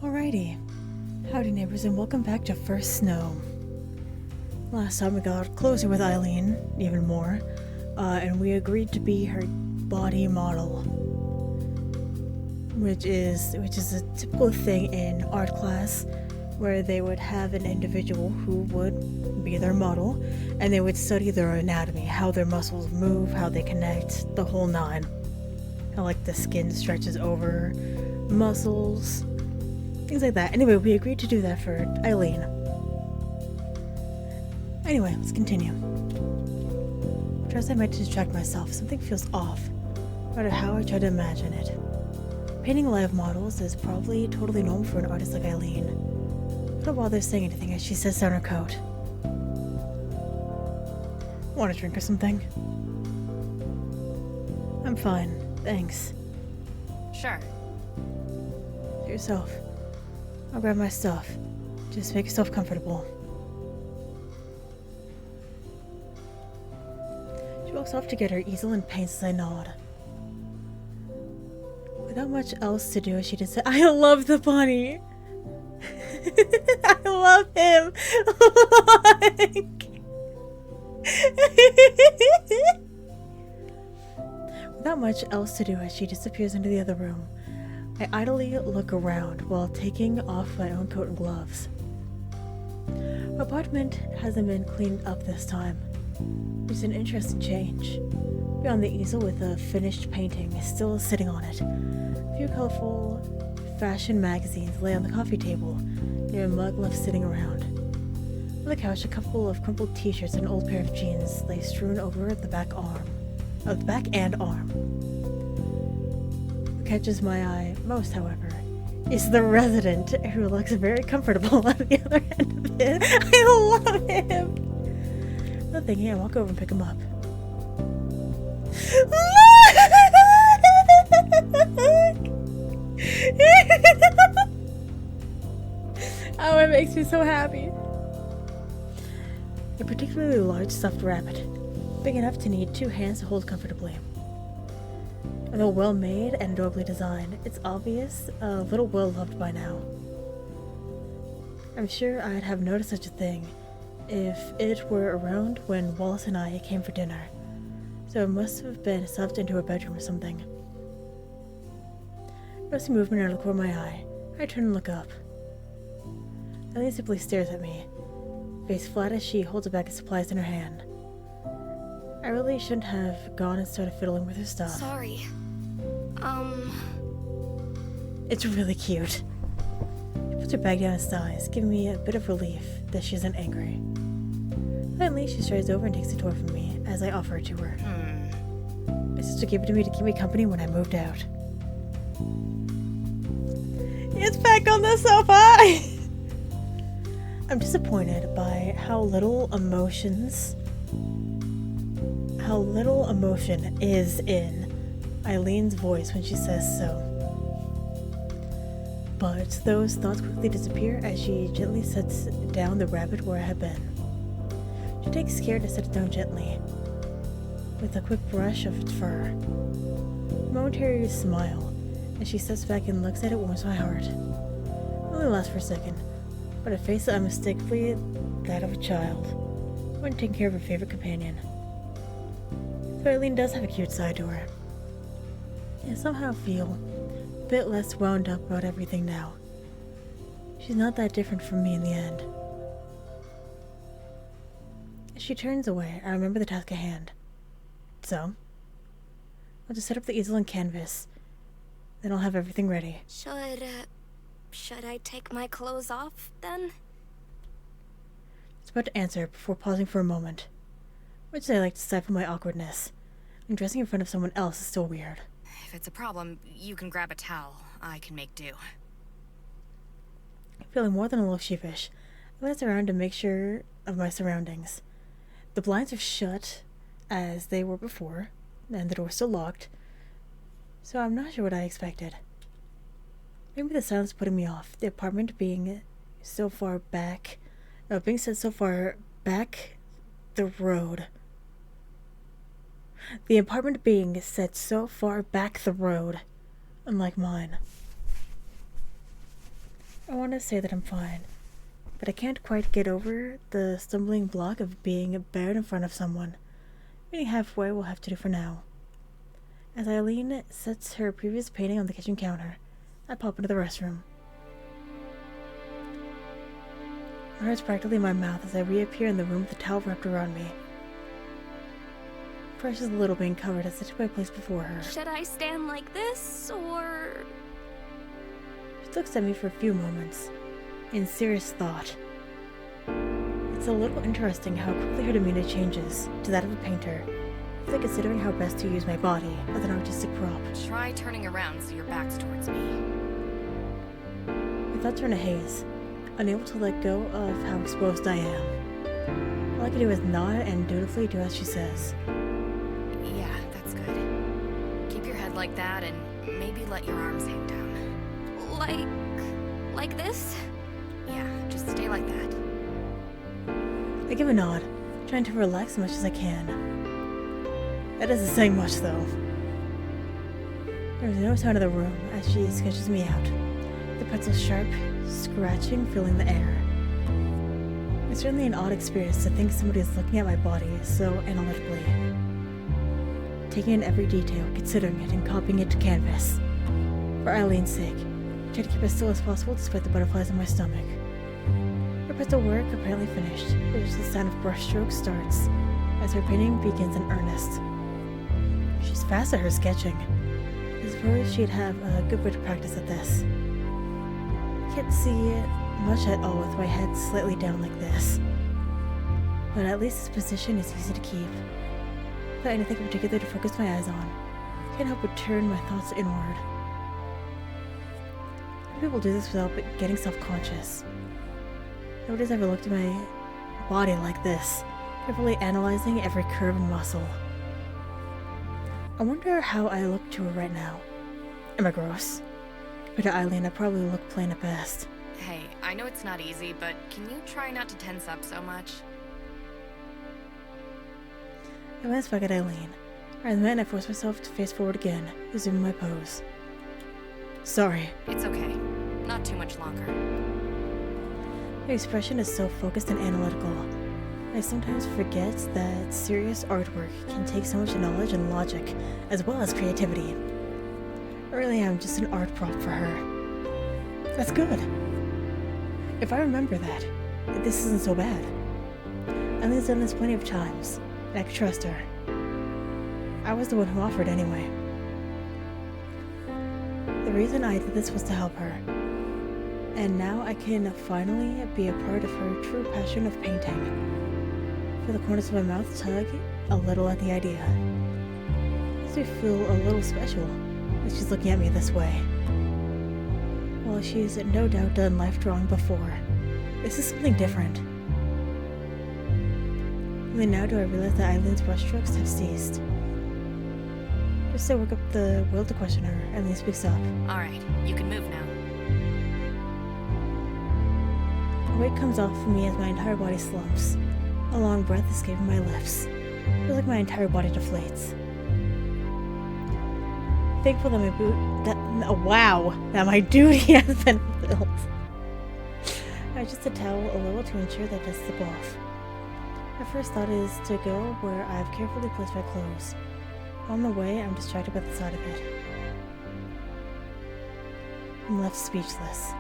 Alrighty. Howdy neighbors and welcome back to First Snow. Last time we got closer with Eileen, even more, and we agreed to be her body model. Which is a typical thing in art class, where they would have an individual who would be their model, and they would study their anatomy, how their muscles move, how they connect, the whole nine. How like the skin stretches over muscles, things like that. Anyway, we agreed to do that for Eileen. Anyway, let's continue. First I might distract myself. Something feels off, no matter how I try to imagine it. Painting live models is probably totally normal for an artist like Eileen. I don't bother saying anything as she sets down her coat. Want a drink or something? I'm fine, thanks. Sure. Do yourself. I'll grab my stuff. Just make yourself comfortable. She walks off to get her easel and paints as I nod. Without much else to do, she just said, I love the bunny! I love him! Without much else to do as she disappears into the other room, I idly look around while taking off my own coat and gloves. Our apartment hasn't been cleaned up this time. There's an interesting change. Beyond the easel with a finished painting is still sitting on it. A few colorful fashion magazines lay on the coffee table, near a mug left sitting around. On the couch, a couple of crumpled t-shirts and an old pair of jeans lay strewn over the back and arm. What catches my eye most, however, is the resident, who looks very comfortable at the other end of it. I love him! Not thinking, I walk over and pick him up. Oh, it makes me so happy. A particularly large stuffed rabbit, big enough to need two hands to hold comfortably. Although well made and adorably designed, it's obvious a little well loved by now. I'm sure I'd have noticed such a thing if it were around when Wallace and I came for dinner, so it must have been stuffed into her bedroom or something. Noticing movement out of the corner of my eye, I turn and look up. Eileen simply stares at me, face flat as she holds a bag of supplies in her hand. I really shouldn't have gone and started fiddling with her stuff. Sorry. It's really cute. She puts her bag down and sighs, giving me a bit of relief that she isn't angry. Finally, she strides over and takes the toy from me as I offer it to her. My sister gave it to me to keep me company when I moved out. It's back on the sofa! I'm disappointed by how little emotion is in Eileen's voice when she says so. But those thoughts quickly disappear as she gently sets down the rabbit where I had been. She takes care to set it down gently, with a quick brush of its fur. A momentary smile as she steps back and looks at it warms my heart. It only lasts for a second, but a face unmistakably that of a child, one taking care of her favorite companion. So Eileen does have a cute side to her. I somehow feel a bit less wound up about everything now. She's not that different from me in the end. As she turns away, I remember the task at hand. So, I'll just set up the easel and canvas, then I'll have everything ready. Should I take my clothes off, then? I was about to answer before pausing for a moment. Which I like to stifle my awkwardness. And dressing in front of someone else is still weird. If it's a problem, you can grab a towel. I can make do. Feeling more than a little sheepish, I glance around to make sure of my surroundings. The blinds are shut, as they were before, and the door's still locked, so I'm not sure what I expected. Maybe the silence putting me off, the apartment being so far back, being set so far back the road. The apartment being set so far back the road, unlike mine. I want to say that I'm fine, but I can't quite get over the stumbling block of being bared in front of someone. Meeting halfway will have to do for now. As Eileen sets her previous painting on the kitchen counter, I pop into the restroom. My heart's practically in my mouth as I reappear in the room with the towel wrapped around me. Precious little being covered as I took my place before her. Should I stand like this, or... She looks at me for a few moments, in serious thought. It's a little interesting how quickly her demeanor changes to that of a painter, after considering how best to use my body as an artistic prop. Try turning around so your back's towards me. My thoughts are in a haze, unable to let go of how exposed I am. All I can do is nod and dutifully do as she says. Yeah, that's good. Keep your head like that and maybe let your arms hang down. Like this? Yeah, just stay like that. I give a nod, trying to relax as much as I can. That isn't saying much, though. There is no sound in the room as she sketches me out, the pencil sharp, scratching filling the air. It's certainly an odd experience to think somebody is looking at my body so analytically, taking in every detail, considering it, and copying it to canvas. For Eileen's sake, I try to keep as still as possible despite the butterflies in my stomach. Her pencil work apparently finished, which the sound of brushstrokes starts as her painting begins in earnest. She's fast at her sketching. I suppose she'd have a good bit of practice at this. I can't see much at all with my head slightly down like this, but at least this position is easy to keep. Without anything in particular to focus my eyes on, I can't help but turn my thoughts inward. People do this without getting self-conscious. Nobody's ever looked at my body like this, carefully analyzing every curve and muscle. I wonder how I look to her right now. Am I gross? Compared to Eileen, I probably look plain at best. Hey, I know it's not easy, but can you try not to tense up so much? I glance back at Eileen. As then I force myself to face forward again, resuming my pose. Sorry. It's okay. Not too much longer. Her expression is so focused and analytical. I sometimes forget that serious artwork can take so much knowledge and logic, as well as creativity. I really am just an art prop for her. That's good. If I remember that, this isn't so bad. Eileen's done this plenty of times, and I could trust her. I was the one who offered anyway. The reason I did this was to help her. And now I can finally be a part of her true passion of painting. For the corners of my mouth tug a little at the idea. It makes me feel a little special that she's looking at me this way. While she's no doubt done life drawing before, this is something different. Only now do I realize that Eileen's brushstrokes have ceased. Just to work up the will to question her, Eileen speaks up. Alright, you can move now. A weight comes off of me as my entire body slumps. A long breath escaping my lips. It feels like my entire body deflates. Thankful that that my duty has been fulfilled. I adjust the towel a little to ensure that it doesn't slip off. My first thought is to go where I've carefully placed my clothes. On the way, I'm distracted by the sight of it. I'm left speechless.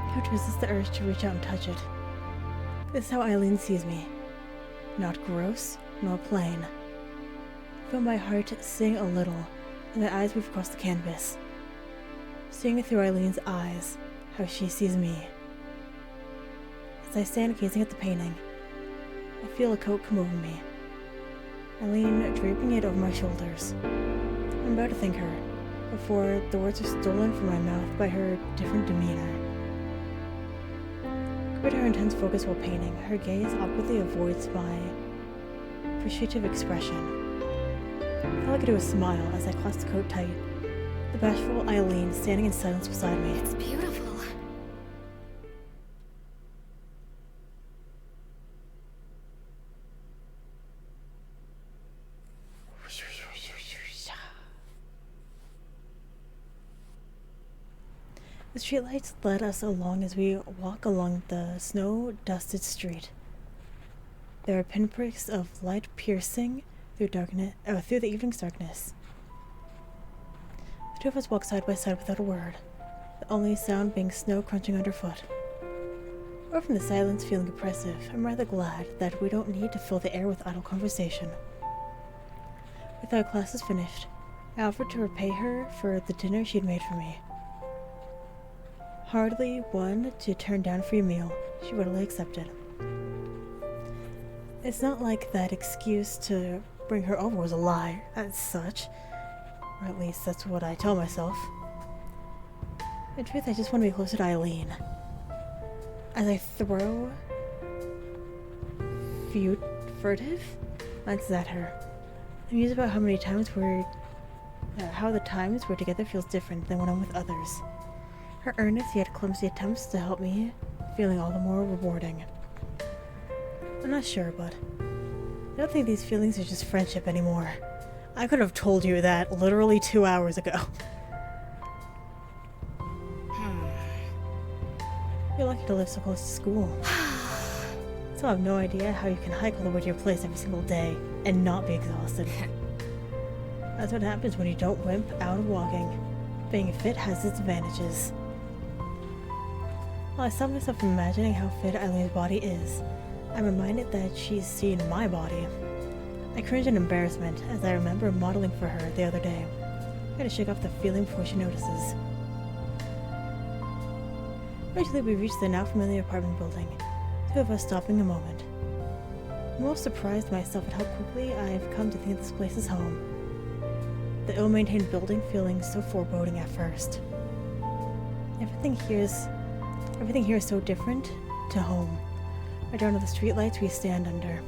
I have to resist the urge to reach out and touch it. This is how Eileen sees me. Not gross, nor plain. I feel my heart sing a little as my eyes move across the canvas. Seeing it through Eileen's eyes, how she sees me. As I stand gazing at the painting, I feel a coat come over me. Eileen draping it over my shoulders. I'm about to thank her, before the words are stolen from my mouth by her different demeanor. Compared to her intense focus while painting, her gaze awkwardly avoids my appreciative expression. All I could do was smile as I clasped the coat tight, the bashful Eileen standing in silence beside me. It's beautiful. The streetlights led us along as we walk along the snow-dusted street. There are pinpricks of light piercing through the evening's darkness. The two of us walk side by side without a word, the only sound being snow crunching underfoot. Or from the silence feeling oppressive, I'm rather glad that we don't need to fill the air with idle conversation. With our classes finished, I offered to repay her for the dinner she'd made for me. Hardly one to turn down for a meal, she readily accepted. It's not like that excuse to bring her over was a lie, as such. Or at least that's what I tell myself. In truth, I just want to be closer to Eileen. As I throw furtive glances at her, I'm mused about how the times we're together feels different than when I'm with others. Her earnest yet clumsy attempts to help me feeling all the more rewarding. I'm not sure, but I don't think these feelings are just friendship anymore. I could have told you that literally 2 hours ago. You're lucky to live so close to school. Still have no idea how you can hike all the way to your place every single day and not be exhausted. That's what happens when you don't wimp out of walking. Being fit has its advantages. While I stop myself from imagining how fit Eileen's body is, I'm reminded that she's seen my body. I cringe in embarrassment as I remember modeling for her the other day. I gotta shake off the feeling before she notices. Eventually we reach the now familiar apartment building, two of us stopping a moment. I'm most surprised myself at how quickly I've come to think this place is home. The ill-maintained building feeling so foreboding at first. Everything here is so different to home. Right down to the streetlights we stand under.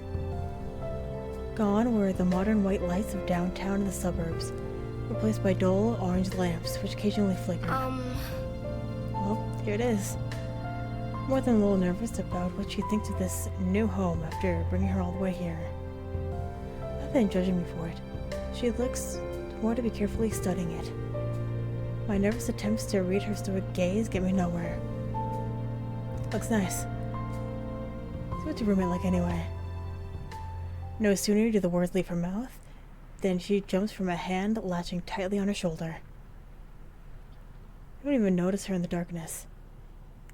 Gone were the modern white lights of downtown and the suburbs, replaced by dull orange lamps which occasionally flicker. Well, here it is. More than a little nervous about what she thinks of this new home after bringing her all the way here. Not than judging me for it, she looks more to be carefully studying it. My nervous attempts to read her stoic gaze get me nowhere. Looks nice. So what's your roommate like anyway? No sooner do the words leave her mouth than she jumps from a hand latching tightly on her shoulder. I don't even notice her in the darkness.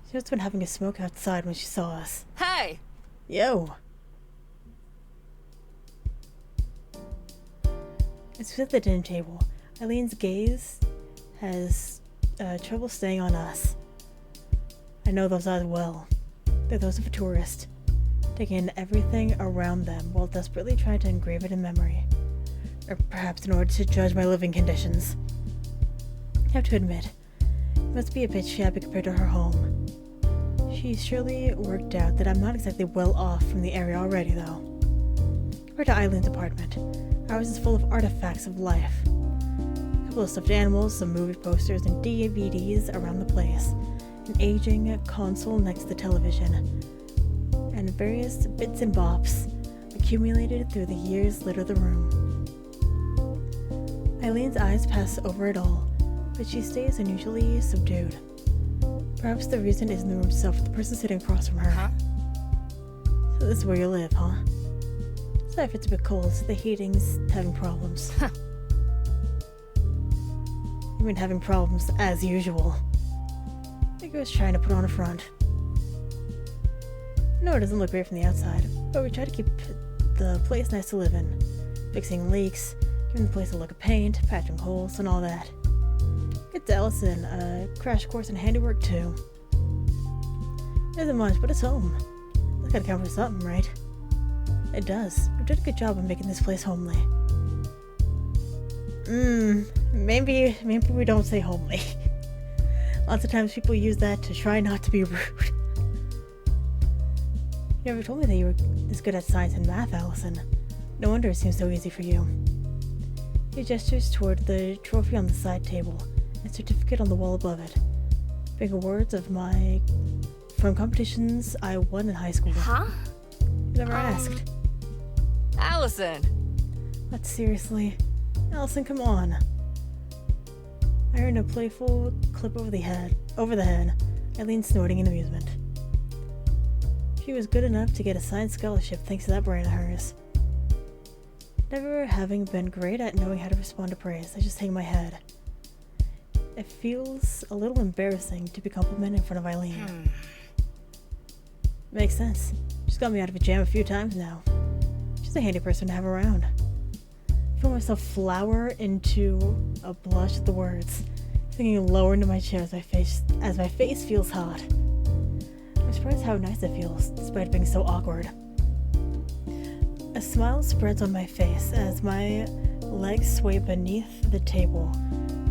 She must have been having a smoke outside when she saw us. Hey! Yo! I sit at the dinner table. Eileen's gaze has trouble staying on us. I know those eyes well. They're those of a tourist, taking in everything around them while desperately trying to engrave it in memory. Or perhaps in order to judge my living conditions. I have to admit, it must be a bit shabby compared to her home. She's surely worked out that I'm not exactly well off from the area already, though. Compared to Eileen's apartment, ours is full of artifacts of life. A couple of stuffed animals, some movie posters, and DVDs around the place. An aging console next to the television, and various bits and bops accumulated through the years litter the room. Eileen's eyes pass over it all, but she stays unusually subdued. Perhaps the reason is in the room itself with the person sitting across from her. Huh? So this is where you live, huh? Sorry if it's a bit cold, the heating's having problems. I mean having problems as usual. I think I was trying to put on a front. No, it doesn't look great from the outside, but we try to keep the place nice to live in. Fixing leaks, giving the place a look of paint, patching holes, and all that. Get to Ellison, a crash course in handiwork too. It isn't much, but it's home. That's gotta count for something, right? It does. We've done a good job of making this place homely. Maybe we don't say homely. Lots of times people use that to try not to be rude. You never told me that you were this good at science and math, Allison. No wonder it seems so easy for you. He gestures toward the trophy on the side table, and a certificate on the wall above it. Bigger words of from competitions I won in high school. Huh? You never asked. Allison! But seriously, Allison, come on. I heard a playful clip over the head, Eileen snorting in amusement. She was good enough to get a science scholarship thanks to that brain of hers. Never having been great at knowing how to respond to praise, I just hang my head. It feels a little embarrassing to be complimented in front of Eileen. Makes sense. She's got me out of a jam a few times now. She's a handy person to have around. I feel myself flower into a blush at the words, sinking lower into my chair as my face feels hot. I'm surprised how nice it feels, despite being so awkward. A smile spreads on my face as my legs sway beneath the table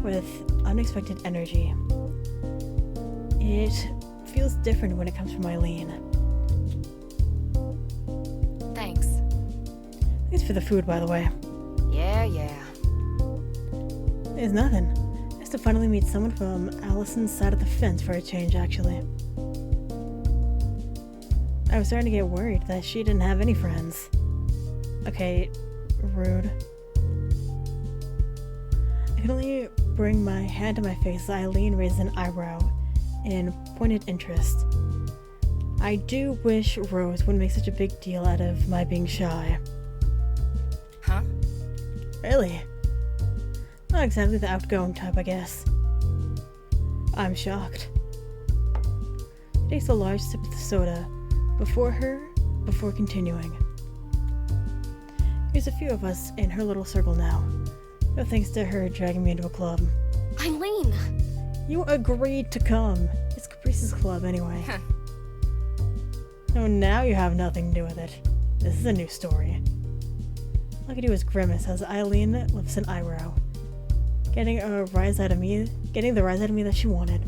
with unexpected energy. It feels different when it comes from Eileen. Thanks. Thanks for the food, by the way. Yeah. It's nothing. Nice to finally meet someone from Allison's side of the fence for a change, actually. I was starting to get worried that she didn't have any friends. Okay, rude. I can only bring my hand to my face as Eileen raises an eyebrow in pointed interest. I do wish Rose wouldn't make such a big deal out of my being shy. Huh? Really? Not exactly the outgoing type, I guess. I'm shocked. She takes a large sip of the soda before continuing. There's a few of us in her little circle now. No thanks to her dragging me into a club. Eileen! You agreed to come. It's Caprice's club anyway. Oh, now you have nothing to do with it. This is a new story. All I could do was grimace as Eileen lifts an eyebrow, getting the rise out of me that she wanted.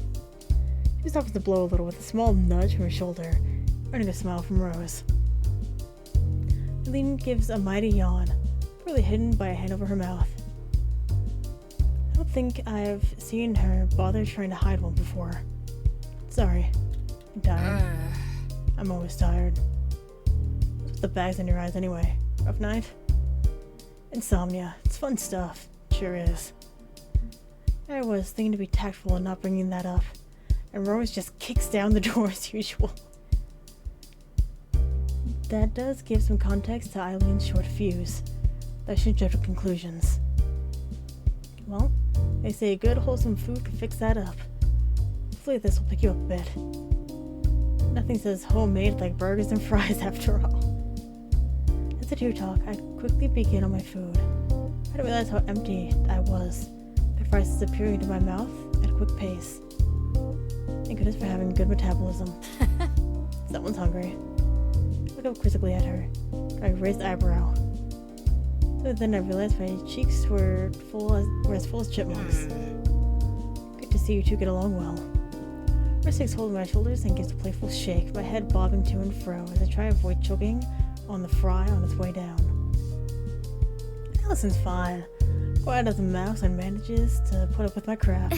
She stops to blow a little with a small nudge from her shoulder, earning a smile from Rose. Eileen gives a mighty yawn, poorly hidden by a hand over her mouth. I don't think I've seen her bother trying to hide one before. Sorry. I'm tired. I'm always tired. What's with the bags in your eyes anyway? Rough night? Insomnia. It's fun stuff. Sure is. I was thinking to be tactful and not bringing that up, and Rose just kicks down the door as usual. That does give some context to Eileen's short fuse. That should jump to conclusions. Well, they say good wholesome food can fix that up. Hopefully this will pick you up a bit. Nothing says homemade like burgers and fries after all. As I do talk, I quickly begin on my food. I didn't realize how empty I was. The fries disappearing into my mouth at a quick pace. Thank goodness for having good metabolism. Someone's hungry. I look up quizzically at her. I raised eyebrow. But then I realized my cheeks were as full as chipmunks. Good to see you two get along well. Rose takes hold of my shoulders and gives a playful shake, my head bobbing to and fro as I try to avoid choking on the fry on its way down. Allison's fine. Quiet as a mouse and manages to put up with my crap.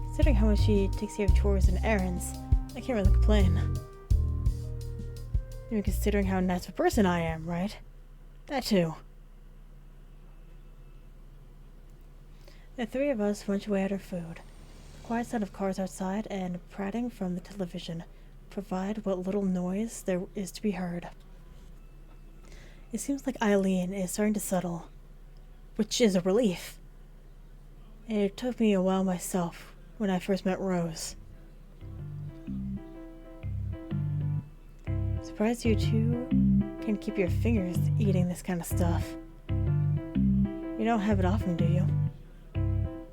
Considering how much she takes care of chores and errands, I can't really complain. Even considering how nice of a person I am, right? That too. The three of us munch away at our food. The quiet sound of cars outside and prating from the television provide what little noise there is to be heard. It seems like Eileen is starting to settle, which is a relief. It took me a while myself when I first met Rose. Surprised you two can keep your fingers eating this kind of stuff. You don't have it often, do you?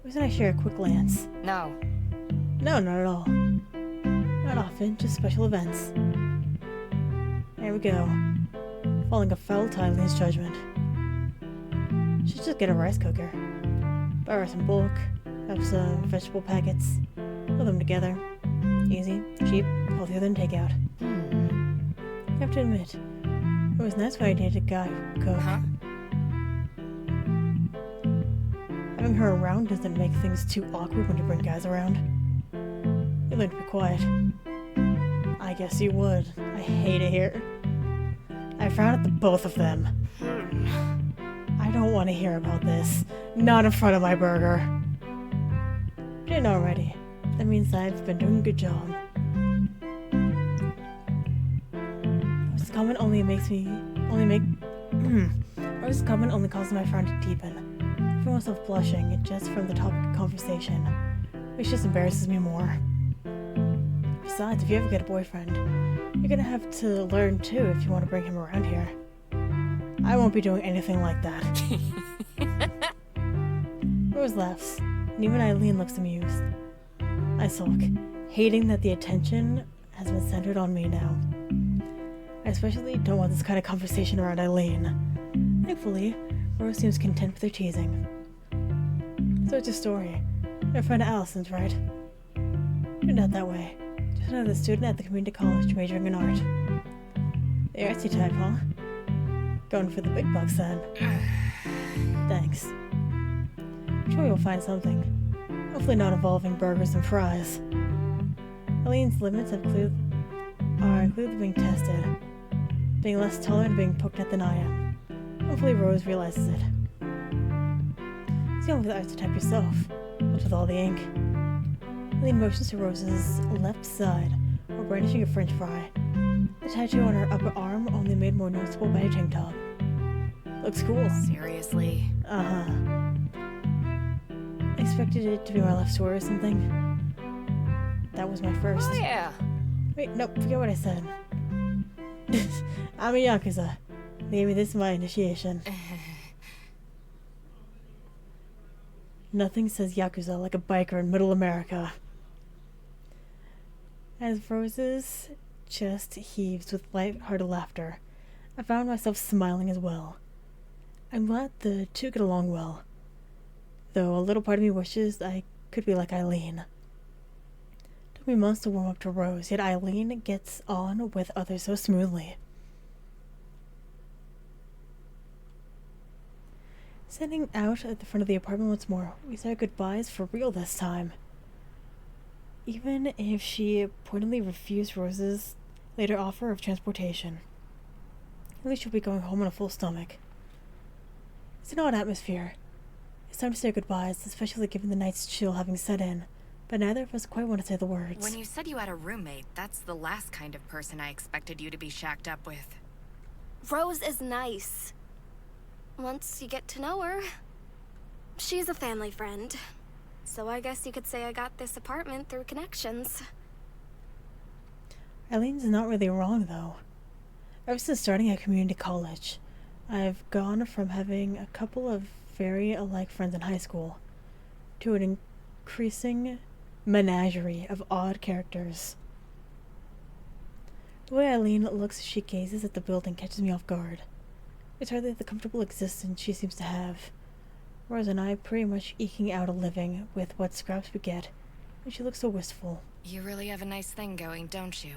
Wasn't I share a quick glance? No. No, not at all. Not often, just special events. There we go. Falling afoul to Eileen's judgment. Should just get a rice cooker. Buy her some bulk, have some vegetable packets, put them together. Easy, cheap, healthier than takeout. I have to admit, it was nice when I dated a guy who could cook. Having her around doesn't make things too awkward when you bring guys around. You learn to be quiet. I guess you would. I hate it here. I frown at the both of them. I don't want to hear about this. Not in front of my burger. You didn't already. That means I've been doing a good job. Rose comment only makes me... Rose comment only causes my frown to deepen. I feel myself blushing just from the topic of conversation, which just embarrasses me more. Besides, if you ever get a boyfriend, you're gonna have to learn too if you want to bring him around here. I won't be doing anything like that. Rose laughs, and even Eileen looks amused. I sulk, hating that the attention has been centered on me now. I especially don't want this kind of conversation around Eileen. Thankfully, Rose seems content with her teasing. So it's a story. Your friend Allison's, right? Turned out that way. Just another student at the community college majoring in art. The artsy type, huh? Going for the big bucks then. Thanks. I'm sure you'll find something. Hopefully not involving burgers and fries. Eileen's limits are clearly being tested. Being less tolerant of being poked at than I am. Hopefully Rose realizes it. See over the artsy type yourself. What's with all the ink? Eileen motions to Rose's left side while brandishing a french fry. The tattoo on her upper arm only made more noticeable by her tank top. Looks cool. Seriously? Uh-huh. I expected it to be my left sword or something. That was my first. Oh yeah. Wait, no, forget what I said. I'm a Yakuza. They gave me this as my initiation. Nothing says Yakuza like a biker in middle America. As Rose's chest heaves with light-hearted laughter, I found myself smiling as well. I'm glad the two get along well, though a little part of me wishes I could be like Eileen. It took me months to warm up to Rose, yet Eileen gets on with others so smoothly. Sitting out at the front of the apartment once more, we said our goodbyes for real this time. Even if she pointedly refused Rose's later offer of transportation. At least she'll be going home on a full stomach. It's an odd atmosphere. It's time to say goodbyes, especially given the night's chill having set in, but neither of us quite want to say the words. When you said you had a roommate, that's the last kind of person I expected you to be shacked up with. Rose is nice. Once you get to know her, she's a family friend. So I guess you could say I got this apartment through connections. Eileen's not really wrong, though. Ever since starting at community college, I've gone from having a couple of very alike friends in high school to an increasing menagerie of odd characters. The way Eileen looks as she gazes at the building catches me off guard. It's hardly the comfortable existence she seems to have. Rose and I pretty much eking out a living with what scraps we get, and she looks so wistful. You really have a nice thing going, don't you?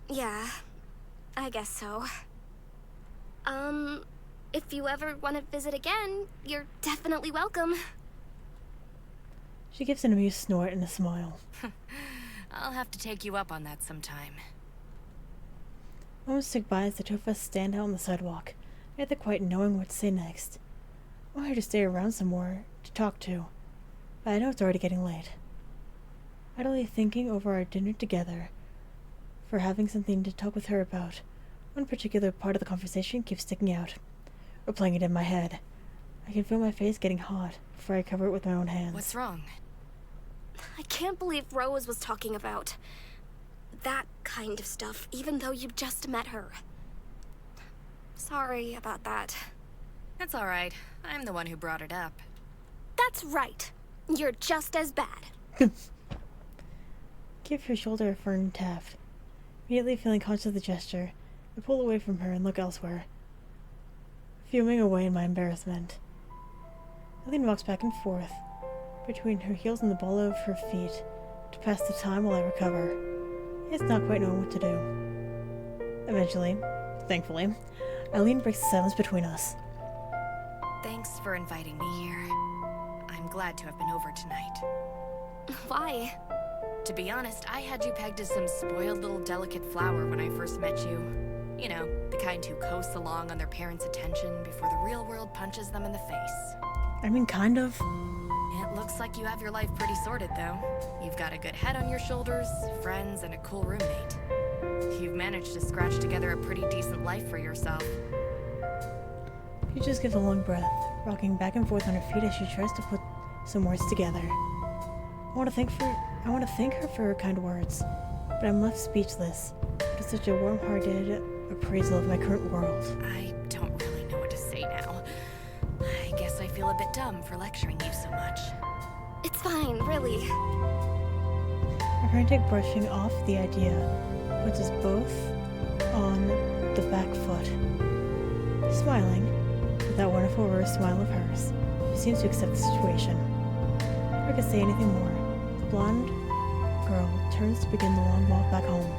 Yeah, I guess so. If you ever want to visit again, you're definitely welcome. She gives an amused snort and a smile. I'll have to take you up on that sometime. Moments tick by as the two of us stand out on the sidewalk, neither quite knowing what to say next. I want her to stay around some more to talk to, but I know it's already getting late. Idly thinking over our dinner together, for having something to talk with her about, one particular part of the conversation keeps sticking out, replaying it in my head. I can feel my face getting hot before I cover it with my own hands. What's wrong? I can't believe Rose was talking about that kind of stuff, even though you just met her. Sorry about that. That's all right. I'm the one who brought it up. That's right. You're just as bad. Give her shoulder a firm tap. Immediately feeling conscious of the gesture, I pull away from her and look elsewhere, fuming away in my embarrassment. Eileen walks back and forth between her heels and the ball of her feet to pass the time while I recover. It's not quite knowing what to do. Eventually, thankfully, Eileen breaks the silence between us. Thanks for inviting me here. I'm glad to have been over tonight. Why? To be honest, I had you pegged as some spoiled little delicate flower when I first met you. You know, the kind who coasts along on their parents' attention before the real world punches them in the face. I mean, kind of. At Looks like you have your life pretty sorted, though. You've got a good head on your shoulders, friends, and a cool roommate. You've managed to scratch together a pretty decent life for yourself. She just gives a long breath, rocking back and forth on her feet as she tries to put some words together. I want to thank her for her kind words, but I'm left speechless. It's such a warm-hearted appraisal of my current world. I don't really know what to say now. I guess I feel a bit dumb for lecturing you so much. It's fine, really. My frantic brushing off the idea puts us both on the back foot. Smiling, with that wonderful rose smile of hers, she seems to accept the situation. Before I could say anything more, the blonde girl turns to begin the long walk back home.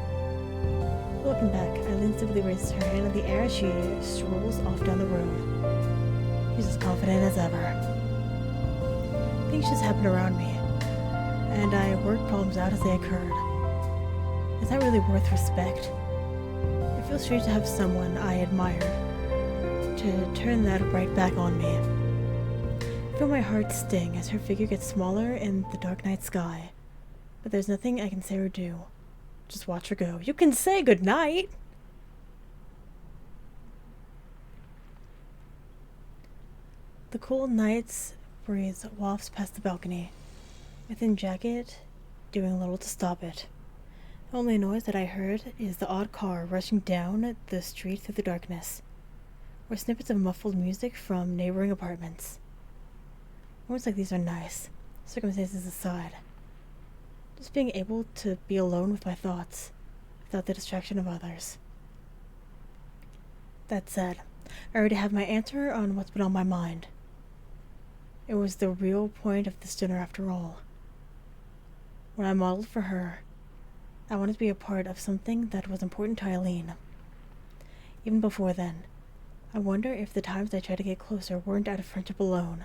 Looking back, Eileen simply raises her hand in the air as she strolls off down the road. She's as confident as ever. Things just happened around me, and I worked problems out as they occurred. Is that really worth respect? It feels strange to have someone I admired to turn that right back on me. I feel my heart sting as her figure gets smaller in the dark night sky, but there's nothing I can say or do. Just watch her go. You can say goodnight! The cool night's breeze wafts past the balcony, my thin jacket doing little to stop it. The only noise that I heard is the odd car rushing down the street through the darkness, or snippets of muffled music from neighboring apartments. Moments like these are nice, circumstances aside. Just being able to be alone with my thoughts, without the distraction of others. That said, I already have my answer on what's been on my mind. It was the real point of this dinner after all. When I modeled for her, I wanted to be a part of something that was important to Eileen. Even before then, I wonder if the times I tried to get closer weren't out of friendship alone.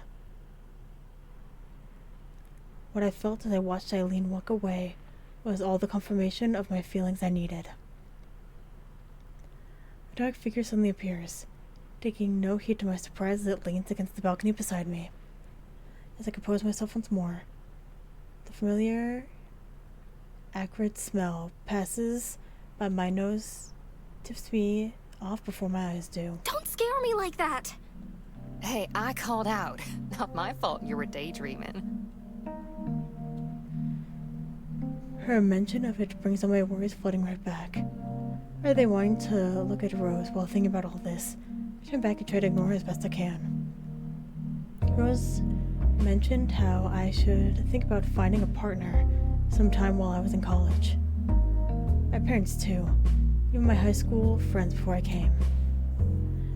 What I felt as I watched Eileen walk away was all the confirmation of my feelings I needed. A dark figure suddenly appears, taking no heed to my surprise as it leans against the balcony beside me. As I compose myself once more, the familiar, acrid smell passes by my nose, tips me off before my eyes do. Don't scare me like that! Hey, I called out. Not my fault you were daydreaming. Her mention of it brings all my worries flooding right back. Are they wanting to look at Rose while thinking about all this? I turn back and try to ignore her as best I can. Rose mentioned how I should think about finding a partner sometime while I was in college. My parents too, even my high school friends before I came.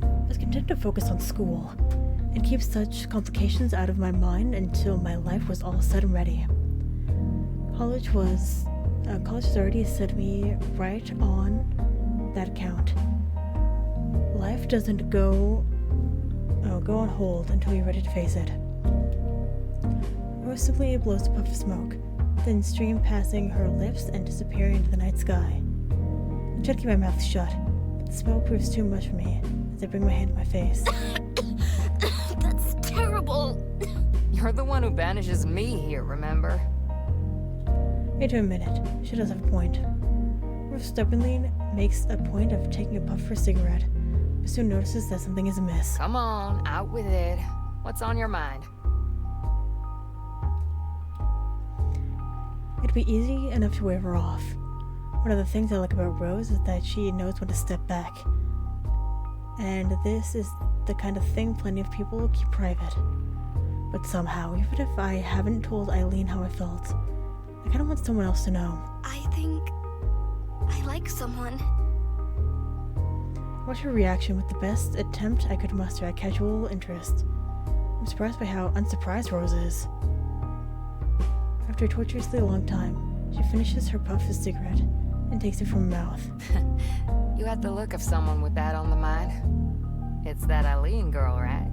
I was content to focus on school and keep such complications out of my mind until my life was all set and ready. College has already set me right on that account. Life doesn't go on hold until you're ready to face it. Rose simply blows a puff of smoke, then stream passing her lips and disappearing into the night sky. I try to keep my mouth shut, but the smell proves too much for me as I bring my hand to my face. That's terrible! You're the one who banishes me here, remember? Wait a minute, she does have a point. Rose stubbornly makes a point of taking a puff of her cigarette, but soon notices that something is amiss. Come on, out with it. What's on your mind? It'd be easy enough to wave her off. One of the things I like about Rose is that she knows when to step back. And this is the kind of thing plenty of people keep private. But somehow, even if I haven't told Eileen how I felt, I kind of want someone else to know. I think I like someone. I watch her reaction with the best attempt I could muster at casual interest. I'm surprised by how unsurprised Rose is. After a tortuously long time, she finishes her puff of cigarette and takes it from her mouth. You had the look of someone with that on the mind. It's that Eileen girl, right?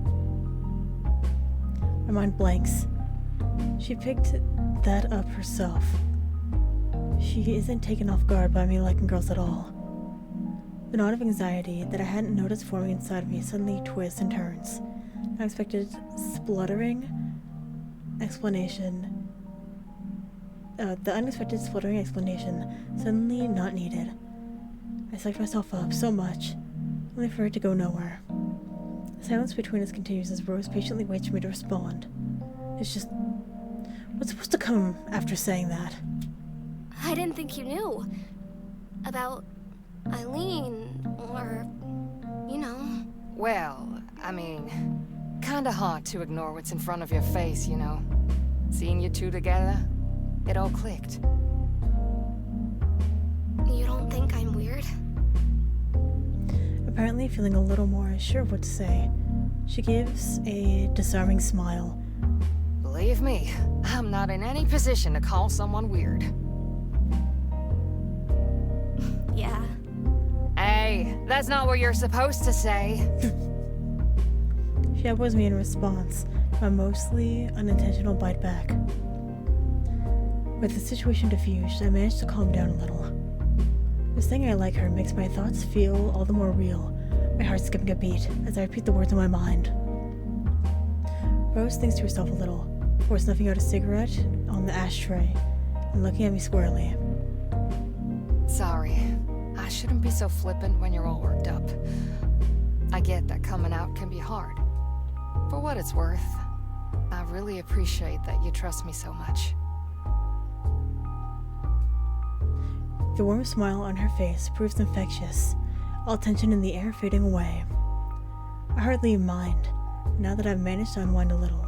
My mind blanks. She picked that up herself. She isn't taken off guard by me liking girls at all. The knot of anxiety that I hadn't noticed forming inside me suddenly twists and turns. I expected spluttering explanation. The unexpected spluttering explanation suddenly not needed. I psyched myself up so much, only for it to go nowhere. The silence between us continues as Rose patiently waits for me to respond. It's just... what's supposed to come after saying that? I didn't think you knew. About Eileen, or, you know. Well, I mean, kinda hard to ignore what's in front of your face, you know. Seeing you two together, it all clicked. You don't think I'm weird? Apparently feeling a little more sure of what to say, she gives a disarming smile. Believe me, I'm not in any position to call someone weird. Yeah. Hey, that's not what you're supposed to say. She elbows me in response, my mostly unintentional bite back. With the situation diffused, I managed to calm down a little. This saying I like her makes my thoughts feel all the more real, my heart skipping a beat as I repeat the words in my mind. Rose thinks to herself a little, before snuffing out a cigarette on the ashtray and looking at me squarely. Sorry, I shouldn't be so flippant when you're all worked up. I get that coming out can be hard. For what it's worth, I really appreciate that you trust me so much. The warm smile on her face proves infectious, all tension in the air fading away. I hardly mind, now that I've managed to unwind a little.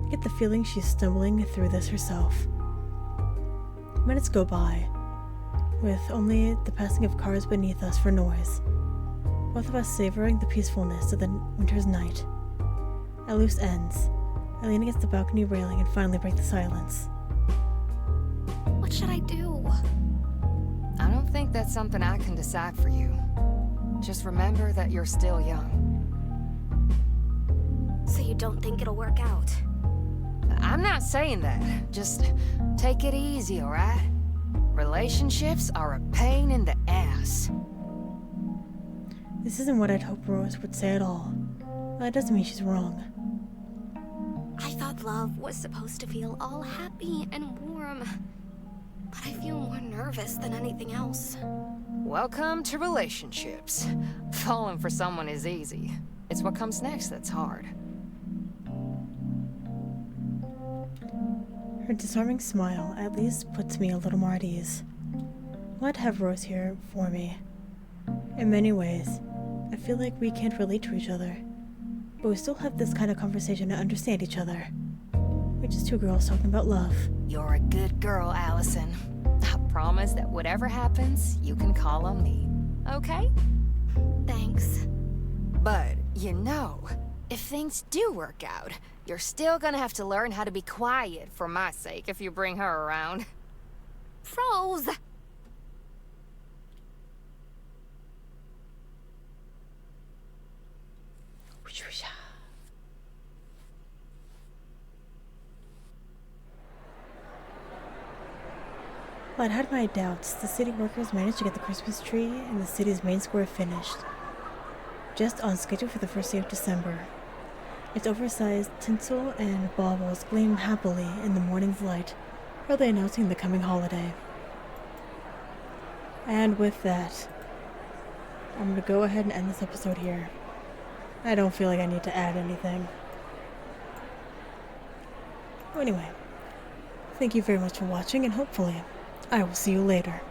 I get the feeling she's stumbling through this herself. Minutes go by, with only the passing of cars beneath us for noise, both of us savoring the peacefulness of the winter's night. At loose ends, I lean against the balcony railing and finally break the silence. What should I do? I don't think that's something I can decide for you. Just remember that you're still young. So you don't think it'll work out? I'm not saying that. Just take it easy, alright? Relationships are a pain in the ass. This isn't what I'd hoped Rose would say at all. But that doesn't mean she's wrong. I thought love was supposed to feel all happy and warm. But I feel more nervous than anything else. Welcome to relationships. Falling for someone is easy. It's what comes next that's hard. Her disarming smile at least puts me a little more at ease. I'm glad to have Rose here for me. In many ways, I feel like we can't relate to each other, but we still have this kind of conversation to understand each other. We're just two girls talking about love. You're a good girl, Allison. I promise that whatever happens, you can call on me. Okay? Thanks. But, you know, if things do work out, you're still gonna have to learn how to be quiet for my sake if you bring her around. Rose! While I'd had my doubts, the city workers managed to get the Christmas tree in the city's main square finished, just on schedule for the first day of December. Its oversized tinsel and baubles gleam happily in the morning's light, proudly announcing the coming holiday. And with that, I'm going to go ahead and end this episode here. I don't feel like I need to add anything. Well, anyway, thank you very much for watching, and hopefully I will see you later.